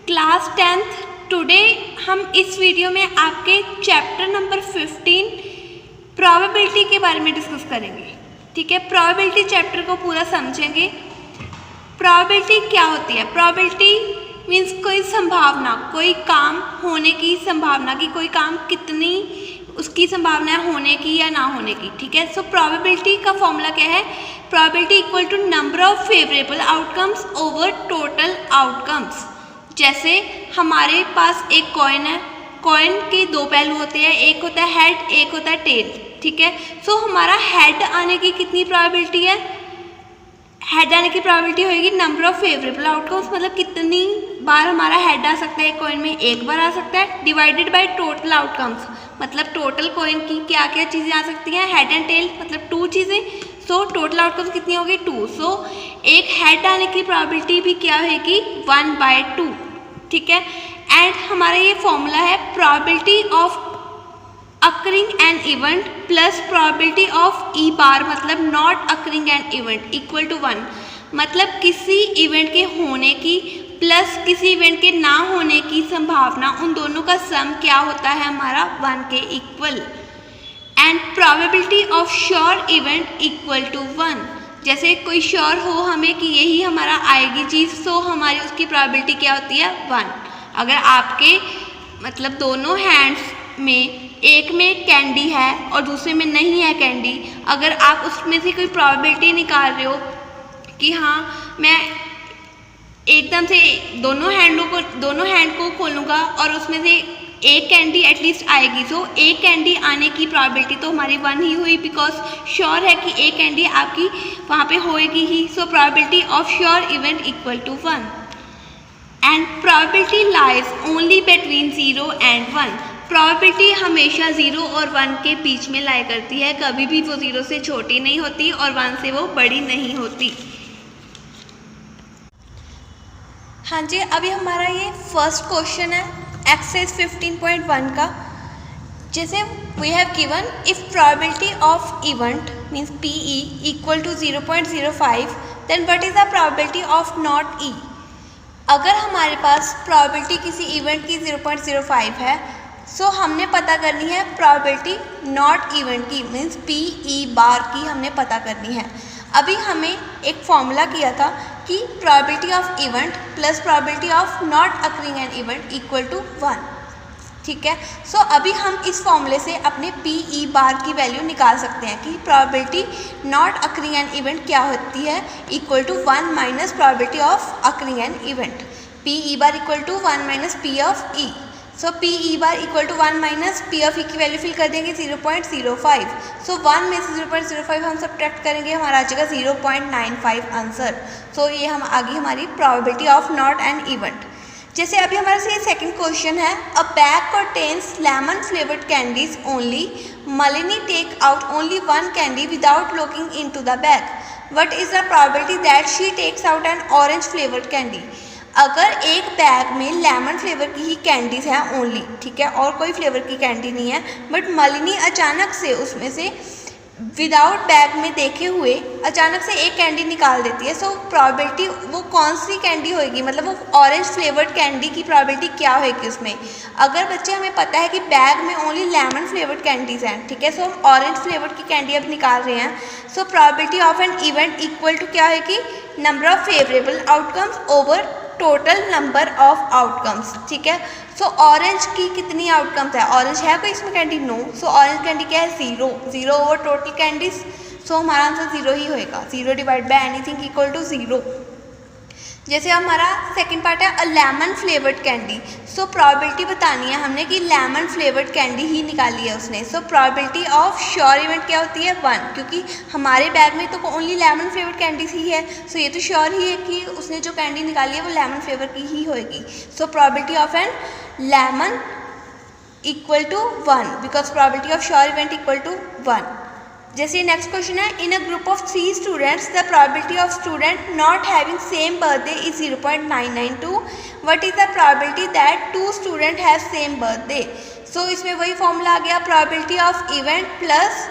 Class 10th today हम इस video में आपके चैप्टर नंबर 15 प्रोबेबिलिटी के बारे में डिस्कस करेंगे। ठीक है, प्रोबेबिलिटी चैप्टर को पूरा समझेंगे। प्रोबेबिलिटी क्या होती है? प्रोबेबिलिटी मीन्स कोई संभावना, कोई काम होने की संभावना कि कोई काम कितनी उसकी संभावना है होने की या ना होने की। ठीक है, सो प्रोबेबिलिटी का फॉर्मूला क्या है? Probability equal to number of favourable outcomes over total outcomes. जैसे हमारे पास एक कॉइन है, कॉइन के दो पहलू होते हैं, एक होता है हेड, एक होता है टेल। ठीक है, सो हमारा हेड आने की कितनी प्रोबेबिलिटी है? हेड आने की प्रोबेबिलिटी होगी नंबर ऑफ फेवरेबल आउटकम्स, मतलब कितनी बार हमारा हेड आ सकता है कॉइन में, एक बार आ सकता है, डिवाइडेड बाय टोटल आउटकम्स, मतलब टोटल कॉइन की क्या क्या चीज़ें आ सकती हैं, हेड एंड टेल, मतलब 2 चीज़ें। सो टोटल आउटकम्स कितनी होगी? 2। सो एक हेड आने की प्रोबेबिलिटी भी क्या होगी? 1/2। ठीक है, एंड हमारा ये फॉर्मूला है probability of occurring an event plus probability of E bar, मतलब not occurring an event equal to 1, मतलब किसी इवेंट के होने की प्लस किसी इवेंट के ना होने की संभावना, उन दोनों का सम क्या होता है? हमारा 1 के equal. And probability of sure event equal to 1, जैसे कोई श्योर हो हमें कि यही हमारा आएगी चीज़, सो हमारी उसकी प्रोबेबिलिटी क्या होती है? 1। अगर आपके मतलब दोनों हैंड्स में एक में कैंडी है और दूसरे में नहीं है कैंडी, अगर आप उसमें से कोई प्रोबेबिलिटी निकाल रहे हो कि हाँ मैं एकदम से दोनों हैंड को खोलूँगा और उसमें से एक कैंडी एटलीस्ट आएगी, तो एक कैंडी आने की प्रोबेबिलिटी तो हमारी 1 ही हुई, बिकॉज श्योर है कि एक कैंडी आपकी वहाँ पे होएगी ही। So probability of sure event equal to 1 and probability lies only between 0 and 1। Probability हमेशा 0 और 1 के बीच में लाई करती है, कभी भी वो 0 से छोटी नहीं होती और 1 से वो बड़ी नहीं होती। हाँ जी, अभी हमारा ये फर्स्ट क्वेश्चन है एक्सरसाइज 15.1 का। जैसे we have given if probability of event means PE equal to 0.05 then what is the probability of not E। अगर हमारे पास प्रोबेबिलिटी किसी इवेंट की 0.05 है, सो हमने पता करनी है प्रोबेबिलिटी नॉट इवेंट की मीन्स PE बार की हमने पता करनी है। अभी हमें एक फॉर्मूला किया था कि probability of event plus probability of not occurring an event equal to 1। ठीक है, सो अभी हम इस फॉर्मूले से अपने PE बार की वैल्यू निकाल सकते हैं कि probability not occurring an event क्या होती है? Equal to 1 minus probability of occurring an event. PE bar equal to 1 minus P of E। So PE bar equal to 1 minus P of E की value fill कर देंगे 0.05। सो 1 में से 0.05 हम subtract करेंगे, हमारा आ जाएगा 0.95 आंसर। सो ये हम आगे हमारी probability of not an event. जैसे अभी हमारे से सेकंड क्वेश्चन है, a bag contains lemon flavoured candies only, Malini take out only 1 candy without looking into the bag, what is the probability that she takes out an orange flavoured candy. अगर एक bag में lemon flavour की ही candies हैं only, ठीक है, और कोई flavour की कैंडी नहीं है, बट मालिनी अचानक से उसमें से विदाउट बैग में देखे हुए अचानक से एक कैंडी निकाल देती है, सो प्रोबेबिलिटी वो कौन सी कैंडी होगी, मतलब वो ऑरेंज फ्लेवर्ड कैंडी की प्रोबेबिलिटी क्या होगी उसमें। अगर बच्चे हमें पता है कि बैग में ओनली लेमन फ्लेवर्ड कैंडीज हैं, ठीक है, सो हम ऑरेंज फ्लेवर्ड की कैंडी अब निकाल रहे हैं, so probability of an event equal to क्या होगी? Number of favourable outcomes over total number of outcomes. ठीक है, सो ऑरेंज की कितनी आउटकम्स है? ऑरेंज है कोई इसमें candy? No. So orange candy क्या है? 0 ओवर टोटल कैंडीज। सो हमारा आंसर 0 ही होएगा, 0 divide by anything equal to 0। जैसे हमारा सेकंड पार्ट है a lemon flavoured candy. So probability बतानी है हमने कि लेमन फ्लेवर्ड कैंडी ही निकाली है उसने। सो प्रोबेबिलिटी ऑफ श्योर इवेंट क्या होती है? 1, क्योंकि हमारे बैग में तो ओनली लेमन फ्लेवर्ड कैंडीज ही है, सो ये तो श्योर ही है कि उसने जो कैंडी निकाली है वो लेमन फ्लेवर की ही होएगी। So probability of an lemon equal to 1 because probability of sure event equal to 1। जैसे नेक्स्ट क्वेश्चन है, in a group of 3 students the probability of student not having same birthday is 0.992, what is the probability that 2 student have same birthday. So इसमें वही formula आ गया, probability of event plus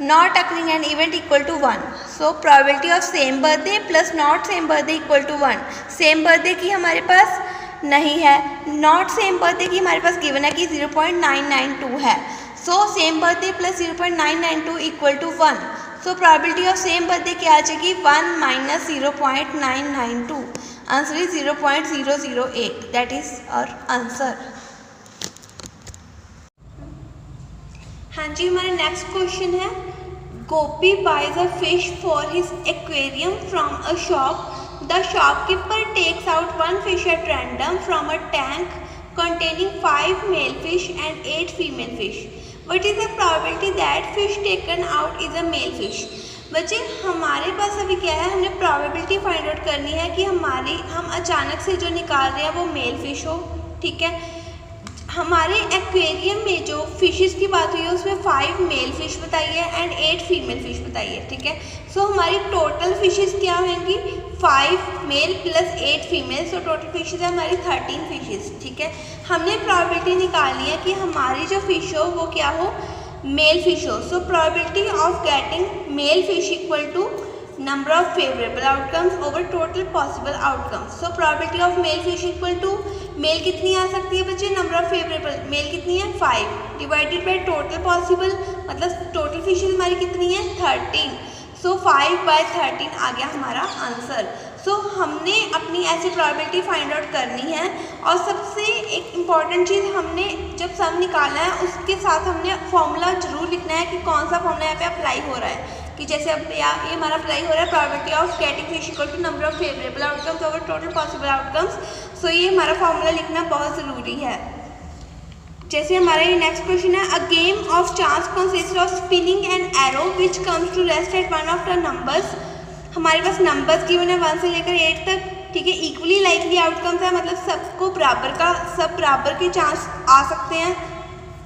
not occurring an event equal to 1। So probability of same birthday plus not same birthday equal to 1। Same birthday की हमारे पास नहीं है। Not same birthday की हमारे पास गिवन है कि 0.992 है। So same birthday plus 0.992 equal to 1। So probability of same birthday क्या आ जाएगी, 1 minus 0.992। Answer is 0.008। That is our answer. हाँ जी, हमारा नेक्स्ट क्वेश्चन है, Gopi buys a fish for his aquarium from a shop. The shopkeeper takes out 1 fish at random from a tank containing 5 male fish and 8 female fish. What is the probability that fish taken out is a male fish? बच्चे हमारे पास अभी क्या है, हमने probability find out करनी है कि हम अचानक से जो निकाल रहे हैं वो मेल फिश हो। ठीक है, हमारे एक्वेरियम में जो फिशेस की बात हुई है उसमें 5 मेल फिश बताइए एंड 8 फीमेल फिश बताइए। ठीक है, सो हमारी टोटल फिशेस क्या होंगी, 5 male plus 8 female. So total fishes है हमारी 13 फिशेस। ठीक है, हमने प्रोबेबिलिटी निकाली है कि हमारी जो फिश हो वो क्या हो, मेल फिश हो। So probability of getting male fish equal to number of favorable outcomes over total possible outcomes. So probability of male fish equal to male कितनी आ सकती है बच्चे, नंबर ऑफ फेवरेबल मेल कितनी है 5 डिवाइडेड बाय टोटल पॉसिबल, मतलब total fishes हमारी कितनी है 13। सो 5/13 आ गया हमारा आंसर। सो हमने अपनी ऐसी प्रोबेबिलिटी फाइंड आउट करनी है। और सबसे एक इम्पॉर्टेंट चीज़, हमने जब सम निकालना है उसके साथ हमने फॉर्मूला जरूर लिखना है कि कौन सा फॉर्मूला यहाँ पे अप्लाई हो रहा है। कि जैसे अब ये हमारा अप्लाई हो रहा है probability of getting fish equal to number of favourable outcomes over total possible outcomes. So ये हमारा फॉर्मूला लिखना बहुत ज़रूरी है। जैसे हमारा ये नेक्स्ट क्वेश्चन है, a game of chance consist of spinning an arrow which comes to rest at one of the numbers. हमारे पास नंबर्स गिवन है 1 से लेकर 8 तक। ठीक है, इक्वली लाइकली आउटकम्स है, मतलब सबको बराबर का, सब बराबर के चांस आ सकते हैं।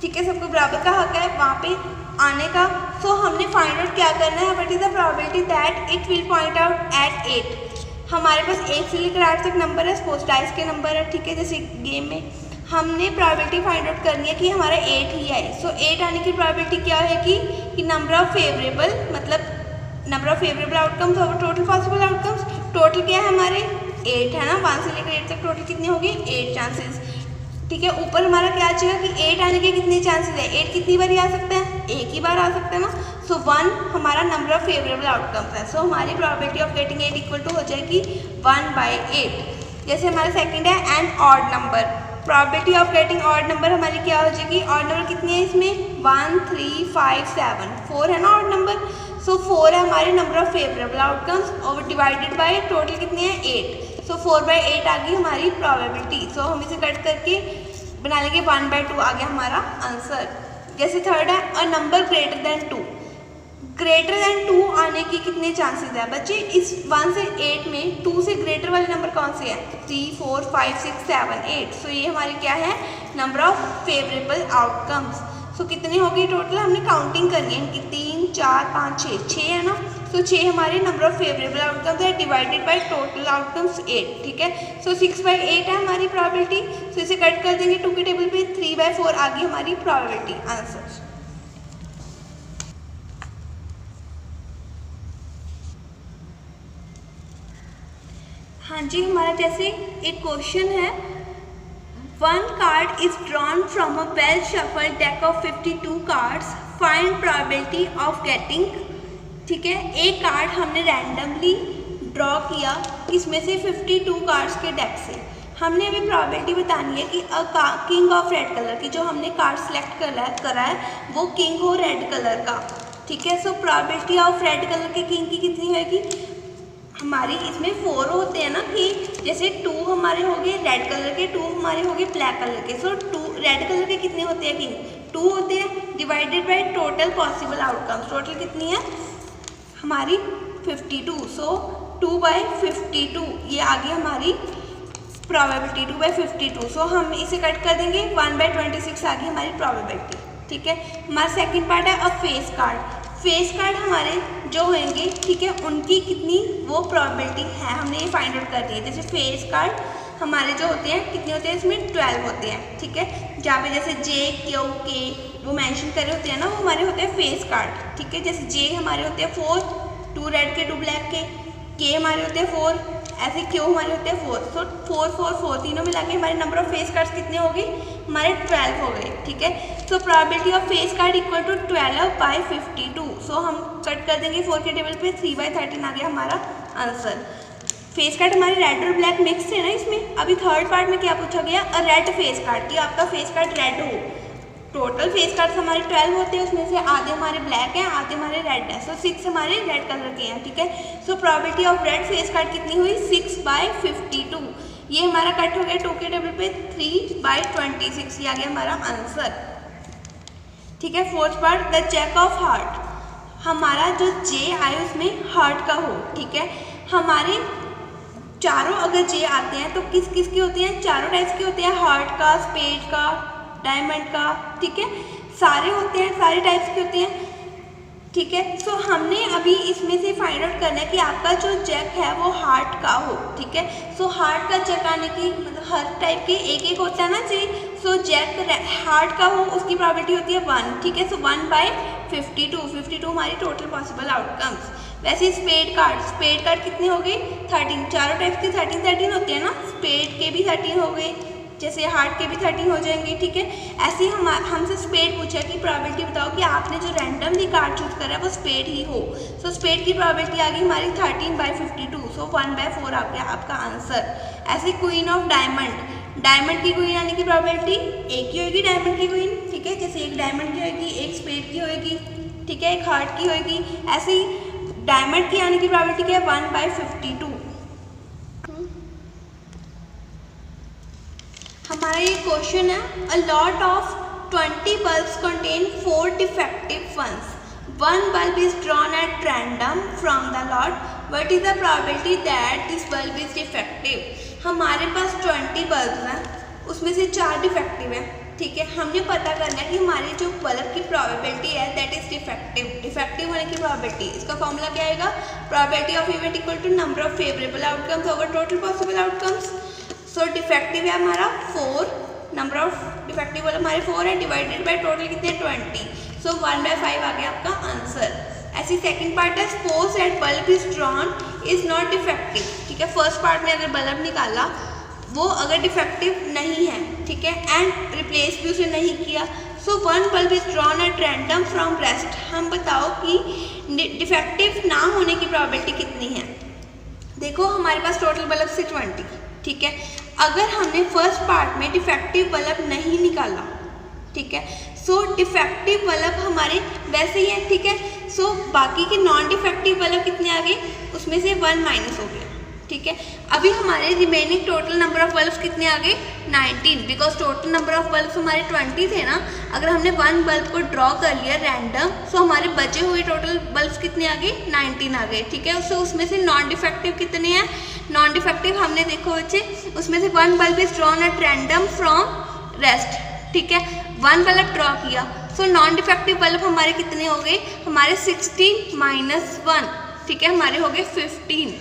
ठीक है, सबको बराबर का हक है वहाँ पे आने का। सो हमने फाइंड आउट क्या करना है, what is the probability that it will point out at 8। हमारे पास 1 से लेकर 8 तक नंबर है, सपोज डाइस के नंबर है। ठीक है, जैसे गेम में हमने प्रोबेबिलिटी फाइंड आउट करनी है कि हमारा 8 ही आए। सो 8 आने की प्रोबेबिलिटी क्या होगी कि नंबर ऑफ फेवरेबल, मतलब नंबर ऑफ फेवरेबल आउटकम्स और टोटल पॉसिबल आउटकम्स। टोटल क्या है हमारे 8 है ना, 1 से लेकर 8 तक टोटल कितनी होगी 8 चांसेस। ठीक है, ऊपर हमारा क्या आ जाएगा कि 8 आने के कितने चांसेस है, 8 कितनी बार आ सकते हैं, एक ही बार आ सकते हैं ना। सो 1 हमारा नंबर ऑफ फेवरेबल आउटकम्स है। सो हमारी probability of getting 8 equal to हो जाएगी 1/8। जैसे हमारा सेकंड है an odd number. Probability of getting odd number हमारी क्या हो जाएगी, ऑड नंबर कितनी है इसमें 1 3 5 7 4 है ना ऑड नंबर। सो 4 है हमारे नंबर ऑफ फेवरेबल आउटकम्स और डिवाइडेड बाय टोटल कितनी है 8। सो 4/8 आ गई हमारी प्रोबेबिलिटी। सो हम इसे कट करके बना लेंगे 1/2 आ गया हमारा आंसर। जैसे थर्ड है, a number greater than 2। Greater than 2 आने की कितने चांसेस है बच्चे, इस 1 से 8 में 2 से ग्रेटर वाले नंबर कौन से हैं, 3 4 5 6 7 8। सो ये हमारी क्या है, नंबर ऑफ फेवरेबल आउटकम्स। सो कितनी होगी टोटल, हमने काउंटिंग करनी है इनकी, 3 4 5 6 है ना। सो 6 हमारे नंबर ऑफ फेवरेबल आउटकम्स है डिवाइडेड बाय टोटल आउटकम्स 8। ठीक है, सो 6/8 है हमारी प्रोबेबिलिटी। सो इसे कट कर देंगे 2 के टेबल पे, 3/4 आ गई हमारी प्रोबेबिलिटी आंसर। हाँ जी, हमारा जैसे एक क्वेश्चन है, 1 card is drawn from a well shuffled deck of 52 cards, find probability of getting. ठीक है, एक कार्ड हमने रैंडमली ड्रॉ किया इसमें से 52 कार्ड्स के डेक से। हमने अभी प्रोबेबिलिटी बतानी है कि किंग ऑफ रेड कलर की, जो हमने कार्ड सेलेक्ट करा है वो किंग हो रेड कलर का। ठीक है, so probability of red colour के किंग की कितनी होगी, हमारी इसमें 4 होते हैं ना कि जैसे 2 हमारे हो गए रेड कलर के, 2 हमारे हो गए ब्लैक कलर के। सो 2 रेड कलर के कितने होते हैं किंग, 2 होते हैं divided by total possible outcomes. Total कितनी है हमारी 52। सो 2/52 ये आ गई हमारी प्रोबेबिलिटी, 2/52। सो हम इसे कट कर देंगे, 1/26 आ गई हमारी प्रोबेबिलिटी। ठीक है, हमारा सेकंड पार्ट है, अ फेस कार्ड। फेस कार्ड हमारे जो होंगे, ठीक है, उनकी कितनी वो प्रोबेबिलिटी है हमने ये फाइंड आउट करनी है। जैसे फेस कार्ड हमारे जो होते हैं कितने होते हैं, इसमें 12 होते हैं। ठीक है, जहाँ पे जैसे JQK वो मेंशन करे होते हैं ना, वो हमारे होते हैं फेस कार्ड। ठीक है, जैसे J हमारे होते हैं 4, 2 रेड के 2 ब्लैक के, K हमारे होते हैं 4, ऐसे क्यू हमारे होते हैं 4, सो 4 4 4 तीनों मिला के हमारे नंबर ऑफ फेस कार्ड्स कितने हो गए, हमारे 12 हो गए, ठीक है। So probability of face card equal to 12/52। So हम कट कर देंगे 4 के टेबल पे, 3/13 आ गया हमारा आंसर। फेस कार्ड हमारे रेड और ब्लैक मिक्स है ना इसमें। अभी थर्ड पार्ट में क्या पूछा गया, अ रेड फेस कार्ड, कि आपका फेस कार्ड रेड हो। टोटल फेस कार्ड्स हमारे 12 होते हैं, उसमें से आधे हमारे ब्लैक हैं, आधे हमारे रेड है, सो 6 हमारे रेड कलर के हैं, ठीक है। So probability of red face card कितनी हुई, 6/52। ये हमारा कट हो गया 2 के टेबल पे, 3/26, ये आ गया हमारा आंसर, ठीक है। Fourth part, the jack of heart, हमारा जो जे आए उसमें हार्ट का हो, ठीक है। हमारे चारों अगर जे आते हैं तो किस किस के होते हैं, चारों टाइप्स के होते हैं, हार्ट का, स्पेड का, डायमंड का, ठीक है, सारे होते हैं, सारे टाइप्स के होते हैं, ठीक है। सो हमने अभी इसमें से फाइंड आउट करना है कि आपका जो जैक है वो हार्ट का हो, ठीक है। सो हार्ट का जैक आने की मतलब हर टाइप के एक एक होता है ना जी। सो जैक हार्ट का हो उसकी प्रोबेबिलिटी होती है 1, ठीक है। सो 1/52, 52 हमारी टोटल पॉसिबल आउटकम्स। वैसे स्पेड कार्ड कितने हो गए, 13, चारों टाइप्स के 13 होते हैं ना, स्पेड के भी 13 हो गए, जैसे हार्ट के भी 13 हो जाएंगे, ठीक है। ऐसे ही हमसे स्पेड पूछा कि प्रोबेबिलिटी बताओ कि आपने जो रैंडमली कार्ड चूज करा है वो स्पेड ही हो। सो स्पेड की प्रोबेबिलिटी आ गई हमारी 13/52, सो 1/4 आ गया आपका आंसर। ऐसे क्वीन ऑफ डायमंड की क्वीन आने की प्रोबेबिलिटी एक ही होगी, डायमंड की क्वीन, ठीक है। जैसे एक डायमंड की होगी, एक स्पेड की होगी, ठीक है, एक हार्ट की होगी। ऐसे ही डायमंड की आने की प्रोबेबिलिटी क्या है, 1/52। हमारा ये क्वेश्चन है, a lot of 20 bulbs contain 4 defective ones, 1 bulb is drawn at random from the lot, what is the probability that this bulb is defective। हमारे पास 20 बल्ब हैं, उसमें से 4 डिफेक्टिव हैं, ठीक है। हमने पता करना है कि हमारी जो बल्ब की प्रोबेबिलिटी है दैट इज डिफेक्टिव होने की प्रोबेबिलिटी। इसका फॉर्मूला क्या आएगा, probability of event equal to number of favourable outcomes over total possible outcomes. So defective है हमारा 4, नंबर ऑफ डिफेक्टिव वाला हमारे 4 है, डिवाइडेड बाय टोटल कितने 20, सो 1/5 आ गया आपका आंसर। ऐसी सेकंड पार्ट है, suppose that bulb is drawn is not defective, ठीक है। फर्स्ट पार्ट में अगर बल्ब निकाला वो अगर डिफेक्टिव नहीं है, ठीक है, एंड रिप्लेस भी उसे नहीं किया, सो 1 bulb is drawn at random from rest. हम बताओ कि डिफेक्टिव ना होने की प्रोबेबिलिटी कितनी है। देखो हमारे पास टोटल बल्ब से 20, ठीक है। अगर हमने फर्स्ट पार्ट में डिफेक्टिव बल्ब नहीं निकाला, ठीक है, सो डिफेक्टिव बल्ब हमारे वैसे ही हैं, ठीक है। सो बाकी के नॉन डिफेक्टिव बल्ब कितने आ गए, उसमें से 1 माइनस हो गया, ठीक है। अभी हमारे remaining total number of bulbs कितने आ गए, 19, because total number of bulbs हमारे 20 थे ना। अगर हमने 1 बल्ब को ड्रॉ कर लिया रैंडम, सो हमारे बचे हुए टोटल बल्ब्स कितने आ गए, 19 आ गए, ठीक है। सो उसमें से नॉन डिफेक्टिव कितने हैं, नॉन डिफेक्टिव हमने देखो बच्चे, उसमें से 1 bulb is drawn at random from rest, ठीक है। 1 बल्ब ड्रॉ किया, सो नॉन डिफेक्टिव बल्ब हमारे कितने हो गए, हमारे 16 - 1, ठीक है, हमारे हो गए 15।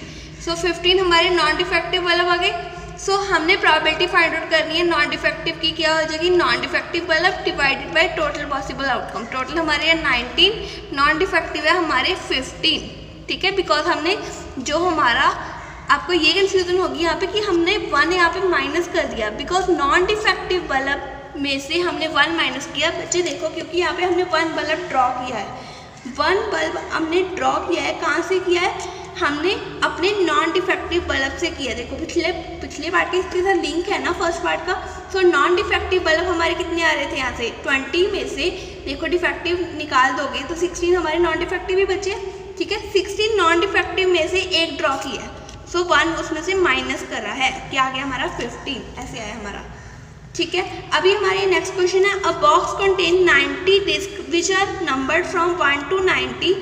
सो 15 हमारे नॉन डिफेक्टिव बल्ब आ गए। सो हमने प्रोबेबिलिटी फाइंड आउट करनी है नॉन डिफेक्टिव की, क्या हो जाएगी, non defective bulb divided by total possible outcome. Total हमारे यहाँ 19, नॉन डिफेक्टिव है हमारे 15, ठीक है। बिकॉज हमने जो हमारा, आपको ये कंफ्यूजन होगी यहाँ पे कि हमने 1 यहाँ पे माइनस कर दिया, बिकॉज नॉन डिफेक्टिव बल्ब में से हमने 1 माइनस किया। बच्चे देखो, क्योंकि यहाँ पे हमने 1 बल्ब ड्रॉ किया है, 1 बल्ब हमने ड्रॉ किया है, कहाँ से किया है, हमने अपने नॉन डिफेक्टिव बल्ब से किया। देखो पिछले पार्ट के इसके साथ लिंक है ना फर्स्ट पार्ट का। सो नॉन डिफेक्टिव बल्ब हमारे कितने आ रहे थे, यहाँ से 20 में से देखो डिफेक्टिव निकाल दोगे तो 16 हमारे नॉन डिफेक्टिव ही बचे, ठीक है। 16 नॉन डिफेक्टिव में से एक ड्रॉ किया है, सो 1 उसमें से माइनस करा है, क्या आ गया हमारा 15, ऐसे आया हमारा, ठीक है। अभी हमारे नेक्स्ट क्वेश्चन है, a box contain 90 disc which are numbered from 1 to 90।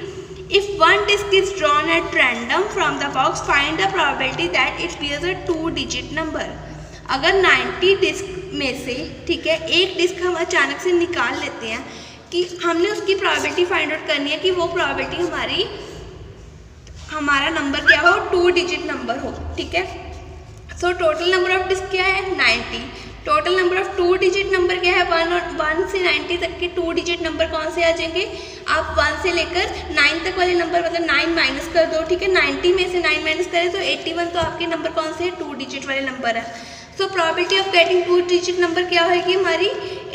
If 1 disk is drawn at random from the box, find the probability that it bears a 2-digit number। अगर 90 डिस्क में से, ठीक है, एक डिस्क हम अचानक से निकाल लेते हैं कि हमने उसकी प्रोबेबिलिटी फाइंड आउट करनी है कि वो प्रोबेबिलिटी हमारा नंबर क्या हो, 2 डिजिट नंबर हो, ठीक है। So total number of disc क्या है, 90। Total number of 2 digit number क्या है, 1 से 90 तक के 2 डिजिट नंबर कौन से आ जाएंगे, आप 1 से लेकर 9 तक वाले नंबर मतलब 9 माइनस कर दो, ठीक है। 90 में से 9 माइनस करें तो 81, तो आपके नंबर कौन से 2 डिजिट वाले नंबर है। So probability of getting 2 digit number क्या होगी हमारी,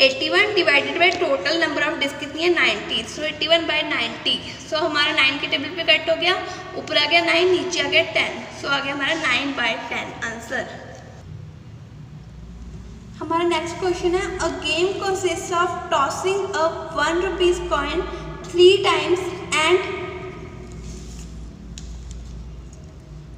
81 divided by total number of digit कितनी है 90, सो 81 बाय 90। सो हमारा 9 के टेबल पे कट हो गया, ऊपर आ गया 9, नीचे आ गया 10, सो आ गया हमारा 9 बाय 10 आंसर। हमारा नेक्स्ट क्वेश्चन है, a game consist of tossing a 1 rupees coin 3 times and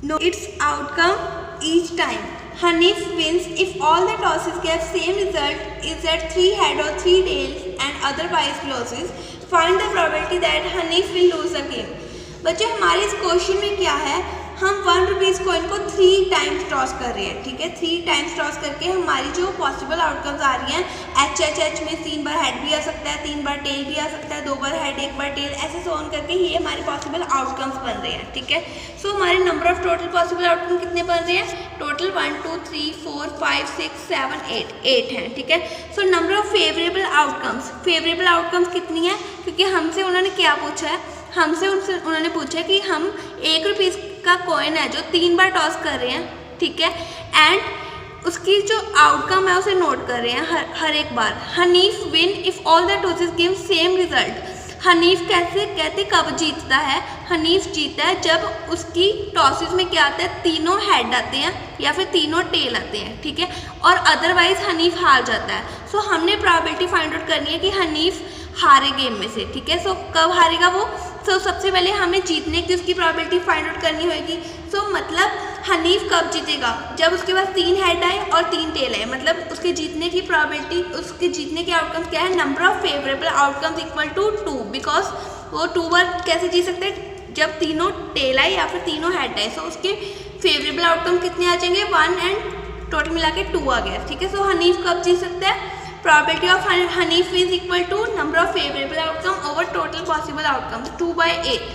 no its outcome each time. Hanif wins if all the tosses give same result, is that 3 head or 3 tails and otherwise loses. Find the probability that Hanif will lose the game. बच्चे हमारे इस question में क्या है, हम 1 rupees coin को 3 times toss कर रहे हैं, ठीक है। 3 टाइम्स टॉस करके हमारी जो पॉसिबल आउटकम्स आ रही हैं, एच में 3 बार हेड भी आ सकता है, 3 बार टेल भी आ सकता है, 2 बार हेड 1 बार टेल, ऐसे सो ऑन करके ये हमारे पॉसिबल आउटकम्स बन रहे हैं, ठीक है। सो हमारे number of total possible outcome कितने बन रहे हैं, टोटल 1 2 3 4 5 6 7 8 हैं, ठीक है। So number of favourable outcomes कितनी है, क्योंकि हमसे उन्होंने क्या पूछा है, हमसे उन्होंने पूछा कि हम 1 रुपीज़ का कॉइन है जो 3 बार टॉस कर रहे हैं, ठीक है, एंड उसकी जो आउटकम है उसे नोट कर रहे हैं हर एक बार। Hanif win if all the tosses give same result. Hanif कहते कब जीतता है, हनीफ जीतता है जब उसकी टॉसेस में क्या आता है, तीनों हेड आते हैं या फिर तीनों टेल आते हैं, ठीक है, और अदरवाइज हनीफ हार जाता है। सो हमने प्रोबेबिलिटी फाइंड आउट करनी है कि हनीफ हारे गेम में से, ठीक है। सो कब हारेगा वो, सो सबसे पहले हमें जीतने की उसकी प्रोबेबिलिटी फाइंड आउट करनी होगी। सो मतलब हनीफ कब जीतेगा, जब उसके पास 3 हेड आए और 3 टेल आए, मतलब उसके जीतने की प्रोबेबिलिटी, उसके जीतने के आउटकम्स क्या है, number of favourable outcomes equal to 2, because वो 2 बार कैसे जीत सकते हैं, जब तीनों टेल आए या फिर तीनों हेड आए। सो उसके फेवरेबल आउटकम कितने आ जाएंगे, 1 एंड टोटल मिला के 2 आ गया, ठीक है। सो हनीफ कब जीत सकता है, probability of Hanif is equal to number of favorable outcome over total possible outcomes 2/8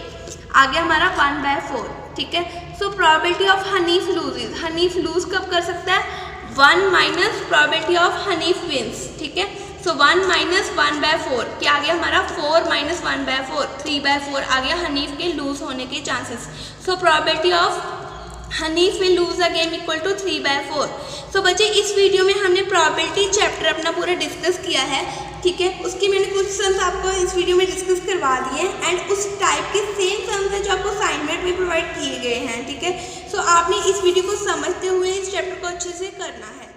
आ गया हमारा 1/4, ठीक है। सो probability of Hanif loses, Hanif lose कब कर सकता है, 1 minus probability of Hanif wins, ठीक है। सो 1 माइनस 1/4 क्या आ गया हमारा, 4 माइनस 1/4 3/4 आ गया हनीफ के लूज होने के chances. So probability of Hanif will lose a game equal to 3/4। So बच्चे इस वीडियो में हमने प्रोबेबिलिटी चैप्टर अपना पूरा डिस्कस किया है, ठीक है। उसकी मैंने कुछ सम्स आपको इस वीडियो में डिस्कस करवा दिए हैं एंड उस टाइप के सेम सम्स हैं जो आपको असाइनमेंट में प्रोवाइड किए गए हैं, ठीक है। सो आपने इस वीडियो को समझते हुए इस चैप्टर को अच्छे से करना है।